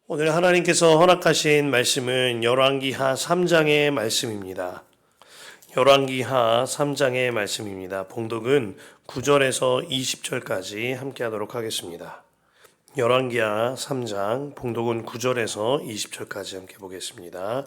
오늘 하나님께서 허락하신 말씀은 열왕기하 3장의 말씀입니다. 열왕기하 3장의 말씀입니다. 봉독은 9절에서 20절까지 함께 하도록 하겠습니다. 열왕기하 3장 봉독은 9절에서 20절까지 함께 보겠습니다.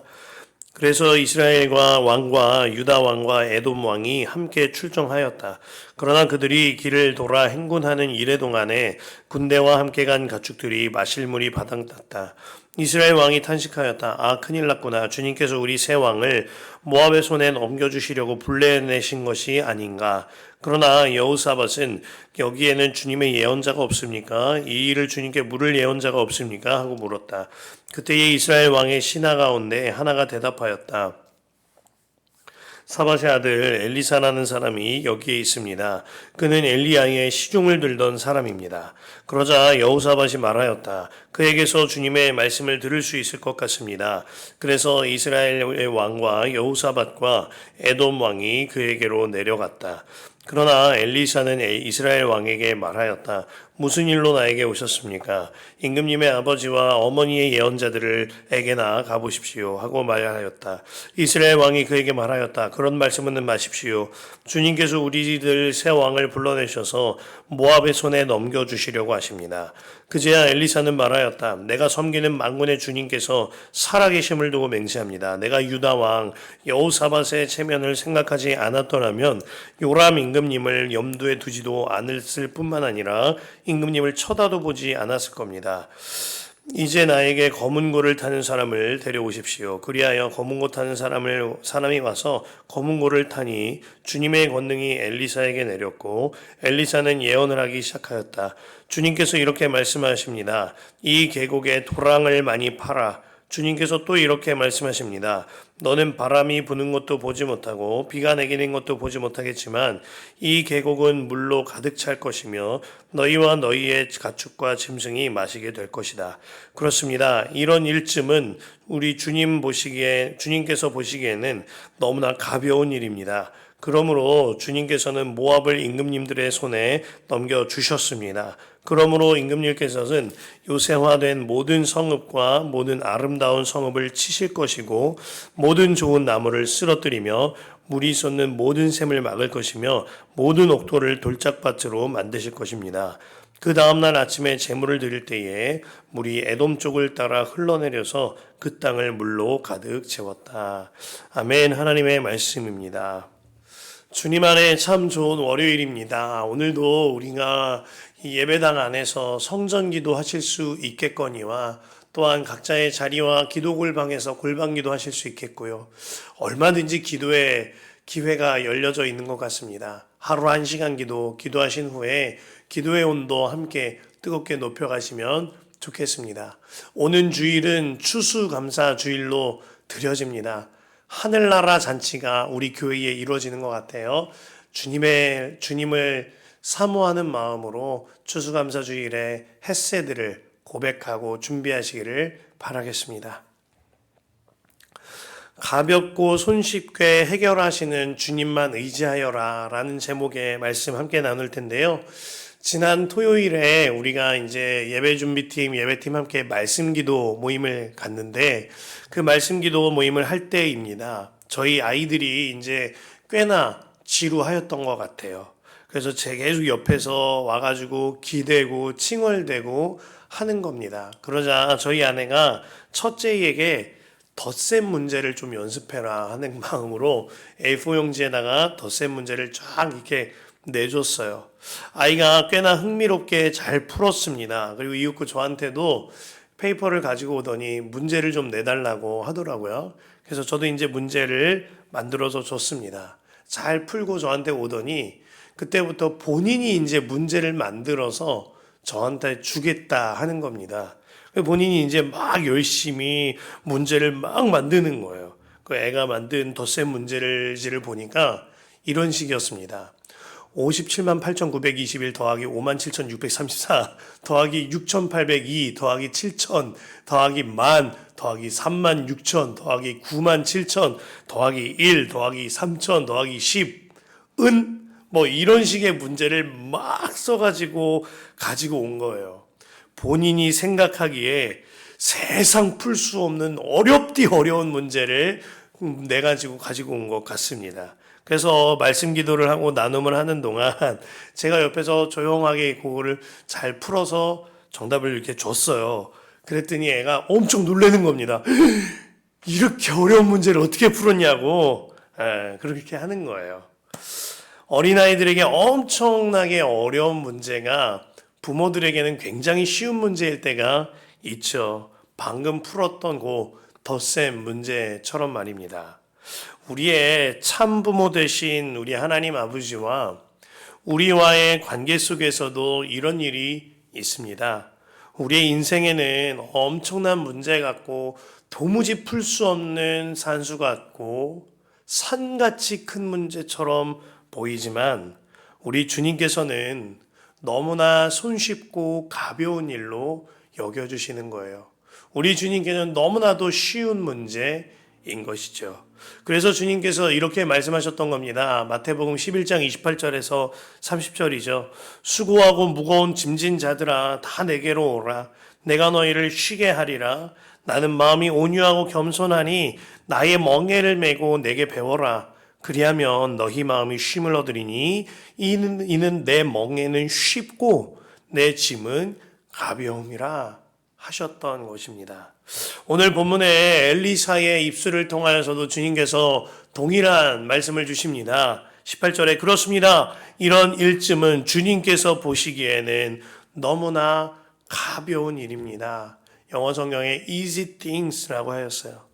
그래서 이스라엘과 왕과 유다 왕과 에돔 왕이 함께 출정하였다. 그러나 그들이 길을 돌아 행군하는 이래 동안에 군대와 함께 간 가축들이 마실 물이 바닥났다. 이스라엘 왕이 탄식하였다. 아, 큰일 났구나. 주님께서 우리 새 왕을 모압의 손에 넘겨주시려고 불러내신 것이 아닌가. 그러나 여호사밧은 여기에는 주님의 예언자가 없습니까? 이 일을 주님께 물을 예언자가 없습니까? 하고 물었다. 그때에 이스라엘 왕의 신하 가운데 하나가 대답하였다. 사밧의 아들 엘리사라는 사람이 여기에 있습니다. 그는 엘리야의 시중을 들던 사람입니다. 그러자 여호사밧이 말하였다. 그에게서 주님의 말씀을 들을 수 있을 것 같습니다. 그래서 이스라엘의 왕과 여호사밧과 에돔 왕이 그에게로 내려갔다. 그러나 엘리사는 이스라엘 왕에게 말하였다. 무슨 일로 나에게 오셨습니까? 임금님의 아버지와 어머니의 예언자들에게나 가보십시오 하고 말하였다. 이스라엘 왕이 그에게 말하였다. 그런 말씀은 마십시오. 주님께서 우리들 새 왕을 불러내셔서 모압의 손에 넘겨주시려고 하십니다. 그제야 엘리사는 말하였다. 내가 섬기는 만군의 주님께서 살아계심을 두고 맹세합니다. 내가 유다 왕 여호사밧의 체면을 생각하지 않았더라면 요람 임금님을 염두에 두지도 않았을 뿐만 아니라 임금님을 쳐다도 보지 않았을 겁니다. 이제 나에게 검은 고를 타는 사람을 데려오십시오. 그리하여 검은 고 타는 사람이 와서 검은 고를 타니 주님의 권능이 엘리사에게 내렸고 엘리사는 예언을 하기 시작하였다. 주님께서 이렇게 말씀하십니다. 이 계곡에 도랑을 많이 파라. 주님께서 또 이렇게 말씀하십니다. 너는 바람이 부는 것도 보지 못하고 비가 내리는 것도 보지 못하겠지만 이 계곡은 물로 가득 찰 것이며 너희와 너희의 가축과 짐승이 마시게 될 것이다. 그렇습니다. 이런 일쯤은 우리 주님께서 보시기에는 너무나 가벼운 일입니다. 그러므로 주님께서는 모압을 임금님들의 손에 넘겨주셨습니다. 그러므로 임금님께서는 요새화된 모든 성읍과 모든 아름다운 성읍을 치실 것이고 모든 좋은 나무를 쓰러뜨리며 물이 솟는 모든 샘을 막을 것이며 모든 옥토를 돌짝밭으로 만드실 것입니다. 그 다음날 아침에 제물을 드릴 때에 물이 에돔 쪽을 따라 흘러내려서 그 땅을 물로 가득 채웠다. 아멘. 하나님의 말씀입니다. 주님 안에 참 좋은 월요일입니다. 오늘도 우리가 이 예배당 안에서 성전기도 하실 수 있겠거니와 또한 각자의 자리와 기도골방에서 골방기도 하실 수 있겠고요. 얼마든지 기도의 기회가 열려져 있는 것 같습니다. 하루 1시간 기도하신 후에 기도의 온도 함께 뜨겁게 높여가시면 좋겠습니다. 오는 주일은 추수감사 주일로 드려집니다. 하늘나라 잔치가 우리 교회에 이루어지는 것 같아요. 주님을 사모하는 마음으로 추수감사 주일에 햇새들을 고백하고 준비하시기를 바라겠습니다. 가볍고 손쉽게 해결하시는 주님만 의지하여라 라는 제목의 말씀 함께 나눌 텐데요. 지난 토요일에 우리가 이제 예배팀 함께 말씀기도 모임을 갔는데 그 말씀기도 모임을 할 때입니다. 저희 아이들이 이제 꽤나 지루하였던 것 같아요. 그래서 제 계속 옆에서 와가지고 기대고 칭얼대고 하는 겁니다. 그러자 저희 아내가 첫째에게 덧셈 문제를 좀 연습해라 하는 마음으로 A4 용지에다가 덧셈 문제를 쫙 이렇게 내줬어요. 아이가 꽤나 흥미롭게 잘 풀었습니다. 그리고 이윽고 저한테도 페이퍼를 가지고 오더니 문제를 좀 내달라고 하더라고요. 그래서 저도 이제 문제를 만들어서 줬습니다. 잘 풀고 저한테 오더니 그때부터 본인이 이제 문제를 만들어서 저한테 주겠다 하는 겁니다. 본인이 이제 막 열심히 문제를 막 만드는 거예요. 그 애가 만든 덧셈 문제를 보니까 이런 식이었습니다. 57만 8,921 더하기 57,634 더하기 6,802 더하기 7,000 더하기 10,000 더하기 36,000 더하기 97,000 더하기 1 더하기 3,000 더하기 10은 뭐 이런 식의 문제를 막 써가지고 가지고 온 거예요. 본인이 생각하기에 세상 풀 수 없는 어렵디 어려운 문제를 내가 가지고 온 것 같습니다. 그래서 말씀 기도를 하고 나눔을 하는 동안 제가 옆에서 조용하게 그거를 잘 풀어서 정답을 이렇게 줬어요. 그랬더니 애가 엄청 놀라는 겁니다. 이렇게 어려운 문제를 어떻게 풀었냐고 그렇게 하는 거예요. 어린아이들에게 엄청나게 어려운 문제가 부모들에게는 굉장히 쉬운 문제일 때가 있죠. 방금 풀었던 그 덧셈 문제처럼 말입니다. 우리의 참 부모 되신 우리 하나님 아버지와 우리와의 관계 속에서도 이런 일이 있습니다. 우리의 인생에는 엄청난 문제 같고 도무지 풀 수 없는 산수 같고 산같이 큰 문제처럼 보이지만 우리 주님께서는 너무나 손쉽고 가벼운 일로 여겨주시는 거예요. 우리 주님께는 너무나도 쉬운 문제인 것이죠. 그래서 주님께서 이렇게 말씀하셨던 겁니다. 마태복음 11장 28절에서 30절이죠. 수고하고 무거운 짐진 자들아 다 내게로 오라. 내가 너희를 쉬게 하리라. 나는 마음이 온유하고 겸손하니 나의 멍에를 메고 내게 배워라. 그리하면 너희 마음이 쉼을 얻으리니 이는 내 멍에는 쉽고 내 짐은 가벼움이라 하셨던 것입니다. 오늘 본문에 엘리사의 입술을 통하여서도 주님께서 동일한 말씀을 주십니다. 18절에 그렇습니다. 이런 일쯤은 주님께서 보시기에는 너무나 가벼운 일입니다. 영어 성경에 easy things라고 하였어요.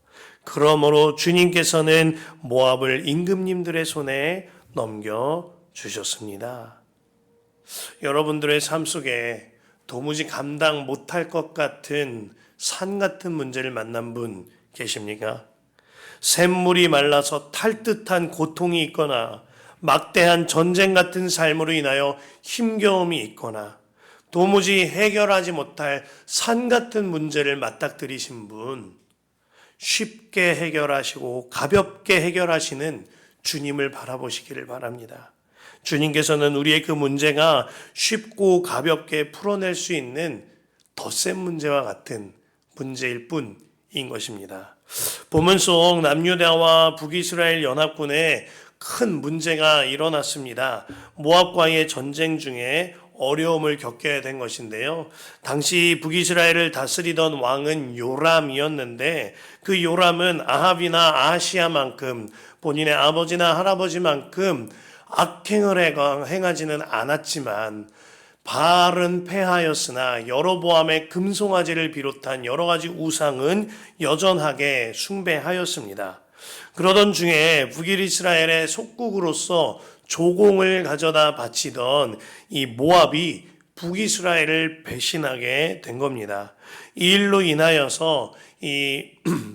그러므로 주님께서는 모압을 임금님들의 손에 넘겨주셨습니다. 여러분들의 삶 속에 도무지 감당 못할 것 같은 산 같은 문제를 만난 분 계십니까? 샘물이 말라서 탈듯한 고통이 있거나 막대한 전쟁 같은 삶으로 인하여 힘겨움이 있거나 도무지 해결하지 못할 산 같은 문제를 맞닥뜨리신 분, 쉽게 해결하시고 가볍게 해결하시는 주님을 바라보시기를 바랍니다. 주님께서는 우리의 그 문제가 쉽고 가볍게 풀어낼 수 있는 덧셈 문제와 같은 문제일 뿐인 것입니다. 본문 속 남유다와 북이스라엘 연합군에 큰 문제가 일어났습니다. 모압과의 전쟁 중에 어려움을 겪게 된 것인데요. 당시 북이스라엘을 다스리던 왕은 요람이었는데 그 요람은 아합이나 아하시야만큼 본인의 아버지나 할아버지만큼 악행을 행하지는 않았지만 바알은 패하였으나 여로보암의 금송아지를 비롯한 여러 가지 우상은 여전하게 숭배하였습니다. 그러던 중에 북이스라엘의 속국으로서 조공을 가져다 바치던 이 모압이 북이스라엘을 배신하게 된 겁니다. 이 일로 인하여서 이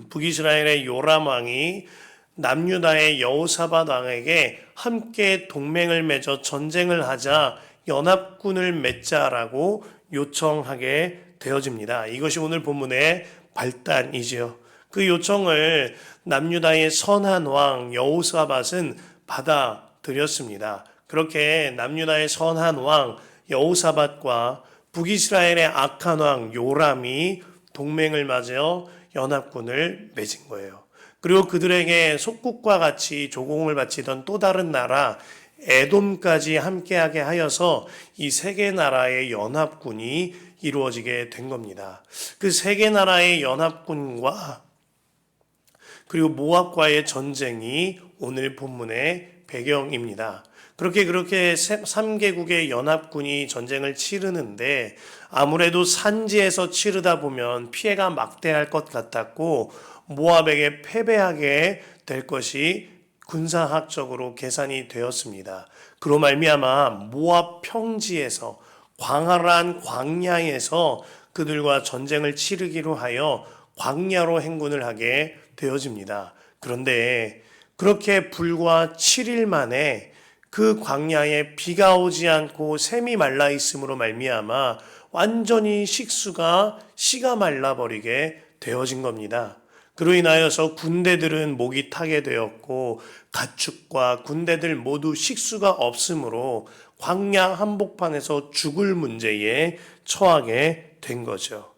북이스라엘의 요람 왕이 남유다의 여호사밧 왕에게 함께 동맹을 맺어 전쟁을 하자 연합군을 맺자라고 요청하게 되어집니다. 이것이 오늘 본문의 발단이지요. 그 요청을 남유다의 선한 왕 여호사밧은 받아들였습니다. 그렇게 남유다의 선한 왕 여호사밧과 북이스라엘의 악한 왕 요람이 동맹을 맺어 연합군을 맺은 거예요. 그리고 그들에게 속국과 같이 조공을 바치던 또 다른 나라 에돔까지 함께하게 하여서 이 세 개 나라의 연합군이 이루어지게 된 겁니다. 그 세 개 나라의 연합군과 그리고 모압과의 전쟁이 오늘 본문의 배경입니다. 그렇게 3개국의 연합군이 전쟁을 치르는데 아무래도 산지에서 치르다 보면 피해가 막대할 것 같았고 모압에게 패배하게 될 것이 군사학적으로 계산이 되었습니다. 그로 말미암아 모압 평지에서 광활한 광야에서 그들과 전쟁을 치르기로 하여 광야로 행군을 하게 되어집니다. 그런데 그렇게 불과 7일 만에 그 광야에 비가 오지 않고 샘이 말라 있음으로 말미암아 완전히 씨가 말라버리게 되어진 겁니다. 그로 인하여서 군대들은 목이 타게 되었고 가축과 군대들 모두 식수가 없으므로 광야 한복판에서 죽을 문제에 처하게 된 거죠.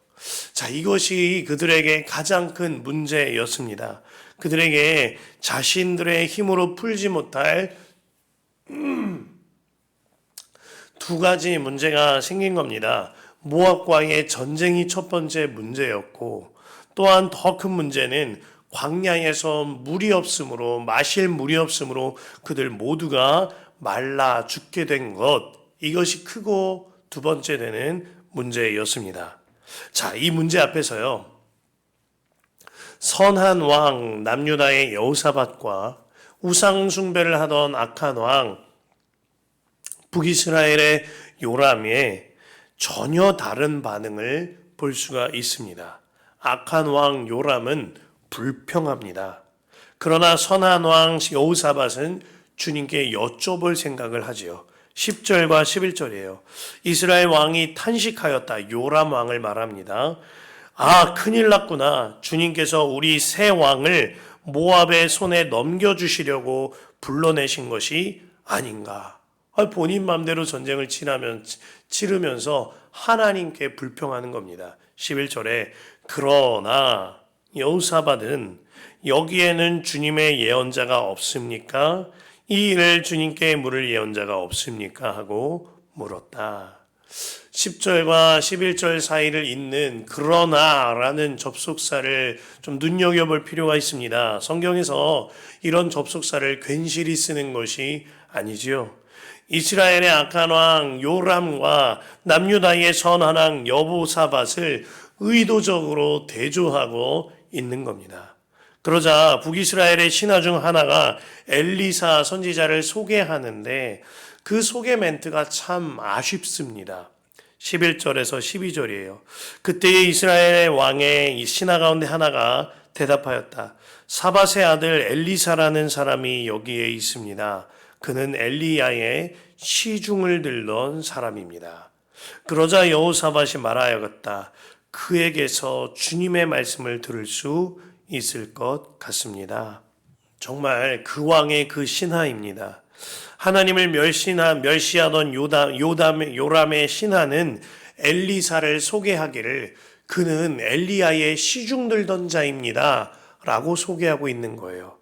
자, 이것이 그들에게 가장 큰 문제였습니다. 그들에게 자신들의 힘으로 풀지 못할 두 가지 문제가 생긴 겁니다. 모압과의 전쟁이 첫 번째 문제였고, 또한 더 큰 문제는 광야에서 물이 없으므로, 마실 물이 없으므로 그들 모두가 말라 죽게 된 것, 이것이 크고 두 번째 되는 문제였습니다. 자, 이 문제 앞에서요, 선한 왕 남유다의 여호사밧과 우상 숭배를 하던 악한 왕 북이스라엘의 요람의 전혀 다른 반응을 볼 수가 있습니다. 악한 왕 요람은 불평합니다. 그러나 선한 왕 여호사밧은 주님께 여쭤볼 생각을 하지요. 10절과 11절이에요. 이스라엘 왕이 탄식하였다. 요람 왕을 말합니다. 아, 큰일 났구나. 주님께서 우리 새 왕을 모압의 손에 넘겨주시려고 불러내신 것이 아닌가. 본인 마음대로 전쟁을 치르면서 하나님께 불평하는 겁니다. 11절에 그러나 여호사밧은 여기에는 주님의 예언자가 없습니까? 이 일을 주님께 물을 예언자가 없습니까? 하고 물었다. 10절과 11절 사이를 잇는 그러나라는 접속사를 좀 눈여겨볼 필요가 있습니다. 성경에서 이런 접속사를 괜시리 쓰는 것이 아니지요. 이스라엘의 악한 왕 요람과 남유다의 선한 왕 여호사밧을 의도적으로 대조하고 있는 겁니다. 그러자 북이스라엘의 신하 중 하나가 엘리사 선지자를 소개하는데 그 소개 멘트가 참 아쉽습니다. 11절에서 12절이에요. 그때의 이스라엘 왕의 신하 가운데 하나가 대답하였다. 사밧의 아들 엘리사라는 사람이 여기에 있습니다. 그는 엘리야의 시중을 들던 사람입니다. 그러자 여호사밧이 말하였다. 그에게서 주님의 말씀을 들을 수 있을 것 같습니다. 정말 그 왕의 그 신하입니다. 하나님을 멸시하던 요람의 신하는 엘리사를 소개하기를 그는 엘리야의 시중 들던 자입니다. 라고 소개하고 있는 거예요.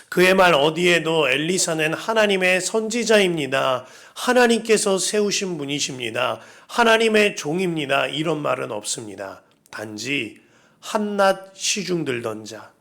그의 말 어디에도 엘리사는 하나님의 선지자입니다. 하나님께서 세우신 분이십니다. 하나님의 종입니다. 이런 말은 없습니다. 단지 한낱 시중 들던 자,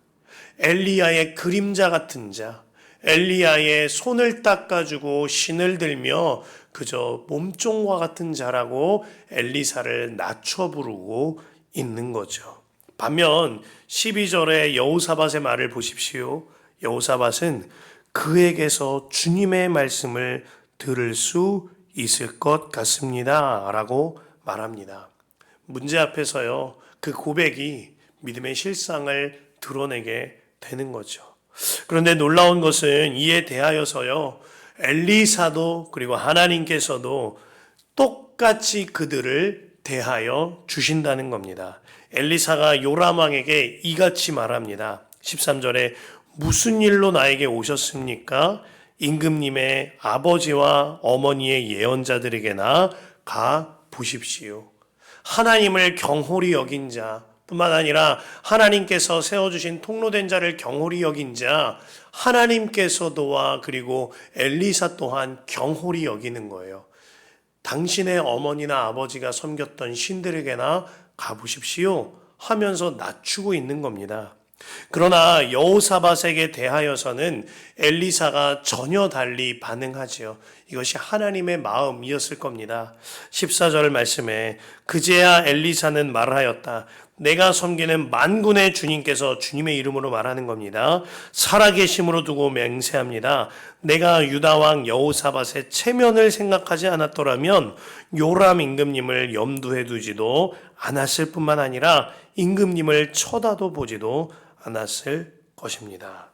엘리야의 그림자 같은 자, 엘리야의 손을 닦아주고 신을 들며 그저 몸종과 같은 자라고 엘리사를 낮춰 부르고 있는 거죠. 반면 12절의 여호사밧의 말을 보십시오. 여호사밧은 그에게서 주님의 말씀을 들을 수 있을 것 같습니다. 라고 말합니다. 문제 앞에서요, 그 고백이 믿음의 실상을 드러내게 되는 거죠. 그런데 놀라운 것은 이에 대하여서요, 엘리사도 그리고 하나님께서도 똑같이 그들을 대하여 주신다는 겁니다. 엘리사가 요람 왕에게 이같이 말합니다. 13절에 무슨 일로 나에게 오셨습니까? 임금님의 아버지와 어머니의 예언자들에게나 가 보십시오. 하나님을 경홀히 여긴 자 뿐만 아니라 하나님께서 세워주신 통로된 자를 경홀히 여긴 자, 하나님께서도와 그리고 엘리사 또한 경홀히 여기는 거예요. 당신의 어머니나 아버지가 섬겼던 신들에게나 가보십시오 하면서 낮추고 있는 겁니다. 그러나 여호사밧에게 대하여서는 엘리사가 전혀 달리 반응하지요. 이것이 하나님의 마음이었을 겁니다. 14절 말씀에 그제야 엘리사는 말하였다. 내가 섬기는 만군의 주님께서, 주님의 이름으로 말하는 겁니다. 살아계심으로 두고 맹세합니다. 내가 유다왕 여호사밧의 체면을 생각하지 않았더라면 요람 임금님을 염두에 두지도 않았을 뿐만 아니라 임금님을 쳐다도 보지도 않았을 것입니다.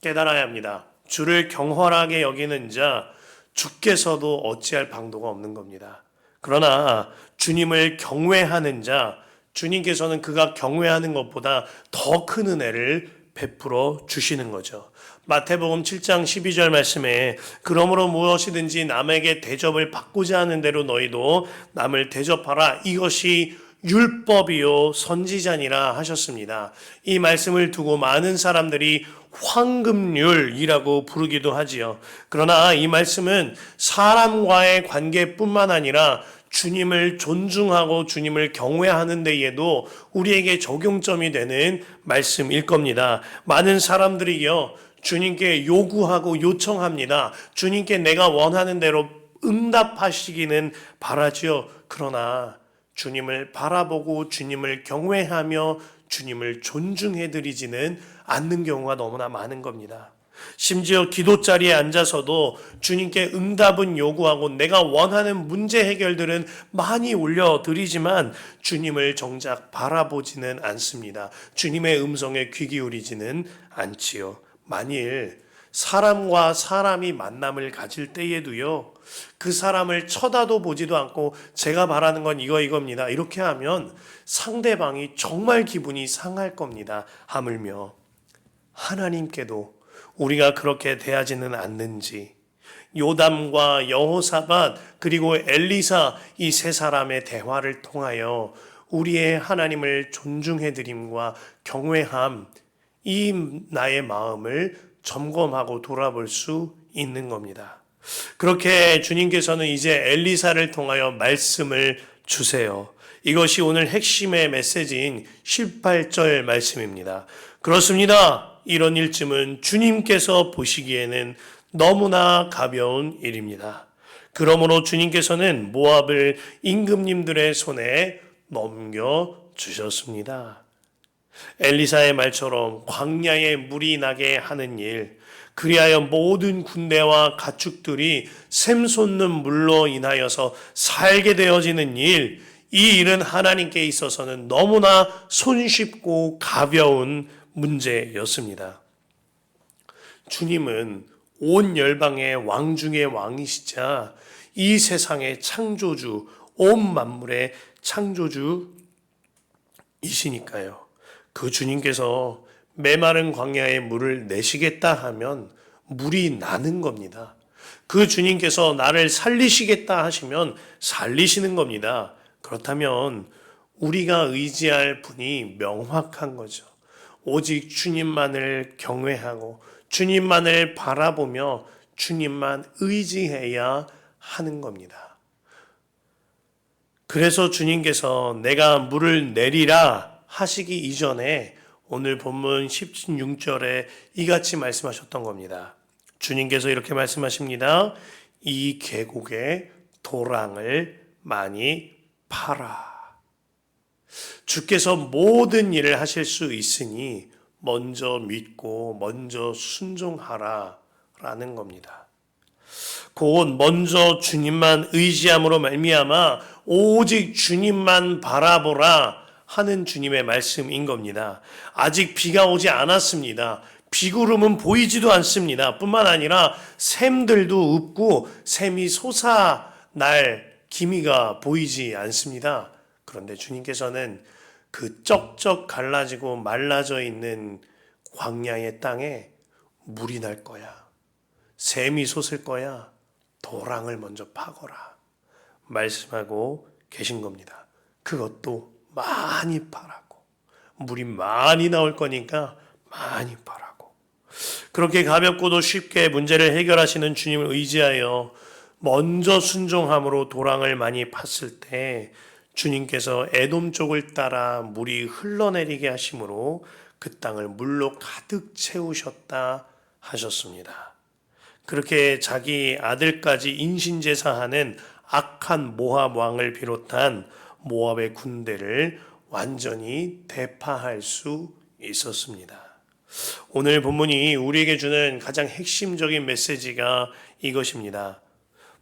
깨달아야 합니다. 주를 경홀하게 여기는 자, 주께서도 어찌할 방도가 없는 겁니다. 그러나 주님을 경외하는 자, 주님께서는 그가 경외하는 것보다 더 큰 은혜를 베풀어 주시는 거죠. 마태복음 7장 12절 말씀에 그러므로 무엇이든지 남에게 대접을 받고자 하는 대로 너희도 남을 대접하라. 이것이 율법이요 선지자니라 하셨습니다. 이 말씀을 두고 많은 사람들이 황금률이라고 부르기도 하지요. 그러나 이 말씀은 사람과의 관계뿐만 아니라 주님을 존중하고 주님을 경외하는 데에도 우리에게 적용점이 되는 말씀일 겁니다. 많은 사람들이요, 주님께 요구하고 요청합니다. 주님께 내가 원하는 대로 응답하시기는 바라지요. 그러나 주님을 바라보고 주님을 경외하며 주님을 존중해드리지는 않는 경우가 너무나 많은 겁니다. 심지어 기도 자리에 앉아서도 주님께 응답은 요구하고 내가 원하는 문제 해결들은 많이 올려드리지만 주님을 정작 바라보지는 않습니다. 주님의 음성에 귀 기울이지는 않지요. 만일 사람과 사람이 만남을 가질 때에도요, 그 사람을 쳐다도 보지도 않고 제가 바라는 건 이겁니다, 이렇게 하면 상대방이 정말 기분이 상할 겁니다. 하물며 하나님께도 우리가 그렇게 대하지는 않는지, 요담과 여호사밧 그리고 엘리사 이 세 사람의 대화를 통하여 우리의 하나님을 존중해드림과 경외함, 이 나의 마음을 점검하고 돌아볼 수 있는 겁니다. 그렇게 주님께서는 이제 엘리사를 통하여 말씀을 주세요. 이것이 오늘 핵심의 메시지인 18절 말씀입니다. 그렇습니다. 이런 일쯤은 주님께서 보시기에는 너무나 가벼운 일입니다. 그러므로 주님께서는 모압을 임금님들의 손에 넘겨주셨습니다. 엘리사의 말처럼 광야에 물이 나게 하는 일, 그리하여 모든 군대와 가축들이 샘솟는 물로 인하여서 살게 되어지는 일, 이 일은 하나님께 있어서는 너무나 손쉽고 가벼운 문제였습니다. 주님은 온 열방의 왕 중의 왕이시자 이 세상의 창조주, 온 만물의 창조주이시니까요. 그 주님께서 메마른 광야에 물을 내시겠다 하면 물이 나는 겁니다. 그 주님께서 나를 살리시겠다 하시면 살리시는 겁니다. 그렇다면 우리가 의지할 분이 명확한 거죠. 오직 주님만을 경외하고 주님만을 바라보며 주님만 의지해야 하는 겁니다. 그래서 주님께서 내가 물을 내리라 하시기 이전에 오늘 본문 16절에 이같이 말씀하셨던 겁니다. 주님께서 이렇게 말씀하십니다. 이 계곡에 도랑을 많이 파라. 주께서 모든 일을 하실 수 있으니 먼저 믿고 먼저 순종하라 라는 겁니다. 곧 먼저 주님만 의지함으로 말미암아 오직 주님만 바라보라 하는 주님의 말씀인 겁니다. 아직 비가 오지 않았습니다. 비구름은 보이지도 않습니다. 뿐만 아니라 샘들도 없고 샘이 솟아날 기미가 보이지 않습니다. 그런데 주님께서는 그 쩍쩍 갈라지고 말라져 있는 광야의 땅에 물이 날 거야. 샘이 솟을 거야. 도랑을 먼저 파거라. 말씀하고 계신 겁니다. 그것도 많이 파라고. 물이 많이 나올 거니까 많이 파라고. 그렇게 가볍고도 쉽게 문제를 해결하시는 주님을 의지하여 먼저 순종함으로 도랑을 많이 팠을 때 주님께서 에돔 쪽을 따라 물이 흘러내리게 하심으로 그 땅을 물로 가득 채우셨다 하셨습니다. 그렇게 자기 아들까지 인신제사하는 악한 모압 왕을 비롯한 모압의 군대를 완전히 대파할 수 있었습니다. 오늘 본문이 우리에게 주는 가장 핵심적인 메시지가 이것입니다.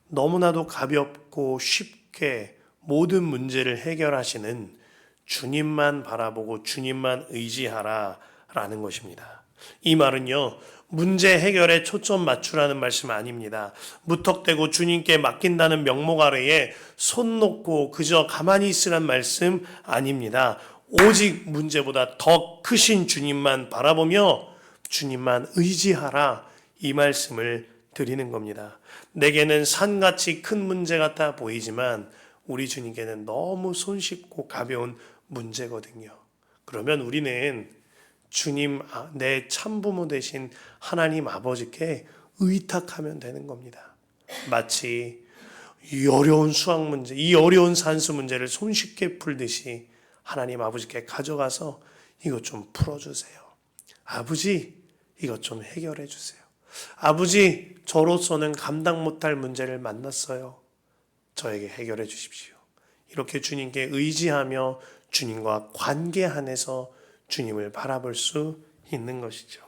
너무나도 가볍고 쉽게 모든 문제를 해결하시는 주님만 바라보고 주님만 의지하라 라는 것입니다. 이 말은요, 문제 해결에 초점 맞추라는 말씀 아닙니다. 무턱대고 주님께 맡긴다는 명목 아래에 손 놓고 그저 가만히 있으란 말씀 아닙니다. 오직 문제보다 더 크신 주님만 바라보며 주님만 의지하라, 이 말씀을 드리는 겁니다. 내게는 산같이 큰 문제 같아 보이지만 우리 주님께는 너무 손쉽고 가벼운 문제거든요. 그러면 우리는 주님, 내 참부모 되신 하나님 아버지께 의탁하면 되는 겁니다. 마치 이 어려운 수학 문제, 이 어려운 산수 문제를 손쉽게 풀듯이 하나님 아버지께 가져가서 이것 좀 풀어주세요. 아버지, 이것 좀 해결해 주세요. 아버지, 저로서는 감당 못할 문제를 만났어요. 저에게 해결해 주십시오. 이렇게 주님께 의지하며 주님과 관계 안에서 주님을 바라볼 수 있는 것이죠.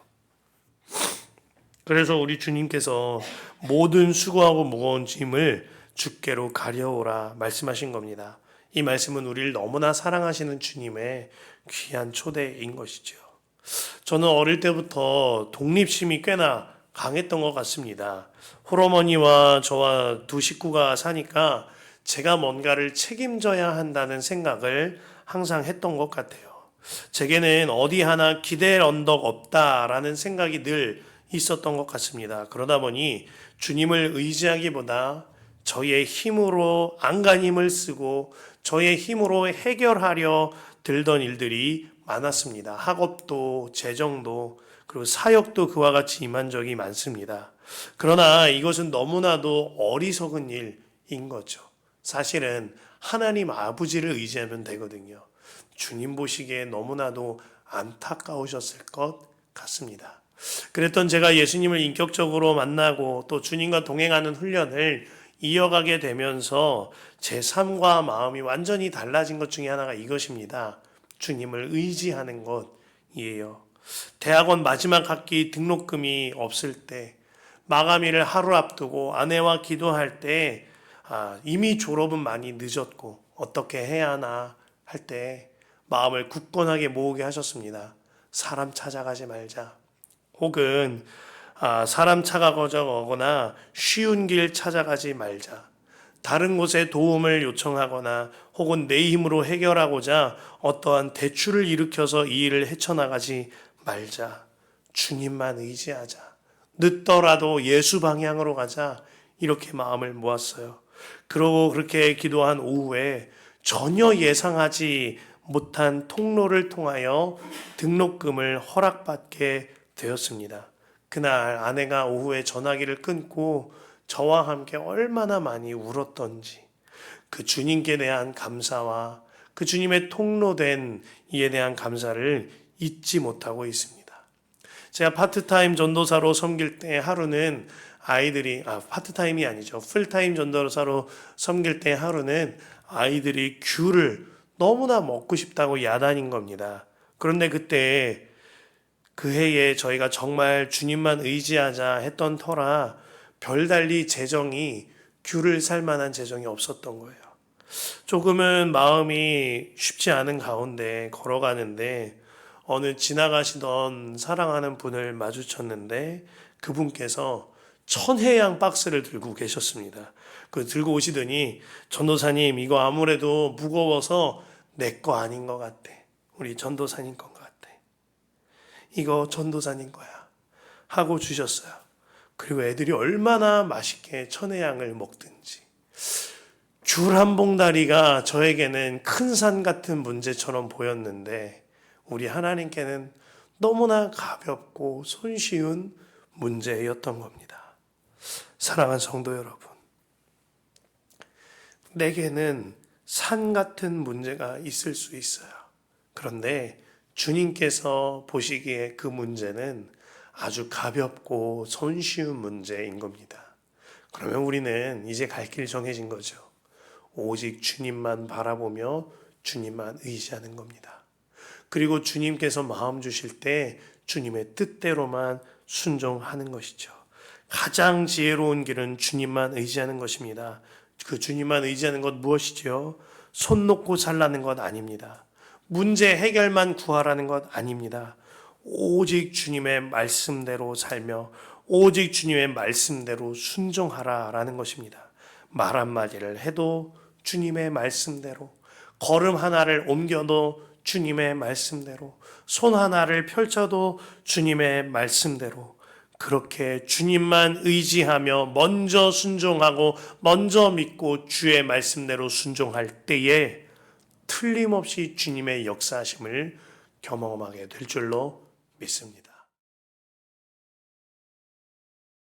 그래서 우리 주님께서 모든 수고하고 무거운 짐을 주께로 가려오라 말씀하신 겁니다. 이 말씀은 우리를 너무나 사랑하시는 주님의 귀한 초대인 것이죠. 저는 어릴 때부터 독립심이 꽤나 강했던 것 같습니다. 홀어머니와 저와 두 식구가 사니까 제가 뭔가를 책임져야 한다는 생각을 항상 했던 것 같아요. 제게는 어디 하나 기댈 언덕 없다라는 생각이 늘 있었던 것 같습니다. 그러다 보니 주님을 의지하기보다 저의 힘으로 안간힘을 쓰고 저의 힘으로 해결하려 들던 일들이 많았습니다. 학업도 재정도 그리고 사역도 그와 같이 임한 적이 많습니다. 그러나 이것은 너무나도 어리석은 일인 거죠. 사실은 하나님 아버지를 의지하면 되거든요. 주님 보시기에 너무나도 안타까우셨을 것 같습니다. 그랬던 제가 예수님을 인격적으로 만나고 또 주님과 동행하는 훈련을 이어가게 되면서 제 삶과 마음이 완전히 달라진 것 중에 하나가 이것입니다. 주님을 의지하는 것이에요. 대학원 마지막 학기 등록금이 없을 때, 마감일을 하루 앞두고 아내와 기도할 때 이미 졸업은 많이 늦었고 어떻게 해야 하나 할 때 마음을 굳건하게 모으게 하셨습니다. 사람 찾아가지 말자. 혹은 사람 찾아가거나 쉬운 길 찾아가지 말자. 다른 곳에 도움을 요청하거나 혹은 내 힘으로 해결하고자 어떠한 대출을 일으켜서 이 일을 헤쳐나가지 말자. 주님만 의지하자. 늦더라도 예수 방향으로 가자. 이렇게 마음을 모았어요. 그러고 그렇게 기도한 오후에 전혀 예상하지 못한 통로를 통하여 등록금을 허락받게 되었습니다. 그날 아내가 오후에 전화기를 끊고 저와 함께 얼마나 많이 울었던지 그 주님께 대한 감사와 그 주님의 통로된 이에 대한 감사를 잊지 못하고 있습니다. 제가 파트타임 전도사로 섬길 때 하루는 파트타임이 아니죠. 풀타임 전도사로 섬길 때 하루는 아이들이 귤을 너무나 먹고 싶다고 야단인 겁니다. 그런데 그때 그 해에 저희가 정말 주님만 의지하자 했던 터라 별달리 재정이 귤을 살 만한 재정이 없었던 거예요. 조금은 마음이 쉽지 않은 가운데 걸어가는데 어느 지나가시던 사랑하는 분을 마주쳤는데 그분께서 천혜향 박스를 들고 계셨습니다. 그 들고 오시더니 전도사님 이거 아무래도 무거워서 내 거 아닌 것 같아. 우리 전도사님 건 것 같아. 이거 전도사님 거야. 하고 주셨어요. 그리고 애들이 얼마나 맛있게 천혜향을 먹든지. 귤 한 봉다리가 저에게는 큰 산 같은 문제처럼 보였는데 우리 하나님께는 너무나 가볍고 손쉬운 문제였던 겁니다. 사랑하는 성도 여러분, 내게는 산 같은 문제가 있을 수 있어요. 그런데 주님께서 보시기에 그 문제는 아주 가볍고 손쉬운 문제인 겁니다. 그러면 우리는 이제 갈 길 정해진 거죠. 오직 주님만 바라보며 주님만 의지하는 겁니다. 그리고 주님께서 마음 주실 때 주님의 뜻대로만 순종하는 것이죠. 가장 지혜로운 길은 주님만 의지하는 것입니다. 그 주님만 의지하는 것 무엇이죠? 손 놓고 살라는 것 아닙니다. 문제 해결만 구하라는 것 아닙니다. 오직 주님의 말씀대로 살며 오직 주님의 말씀대로 순종하라라는 것입니다. 말 한마디를 해도 주님의 말씀대로, 걸음 하나를 옮겨도 주님의 말씀대로, 손 하나를 펼쳐도 주님의 말씀대로, 그렇게 주님만 의지하며 먼저 순종하고 먼저 믿고 주의 말씀대로 순종할 때에 틀림없이 주님의 역사하심을 경험하게 될 줄로 믿습니다.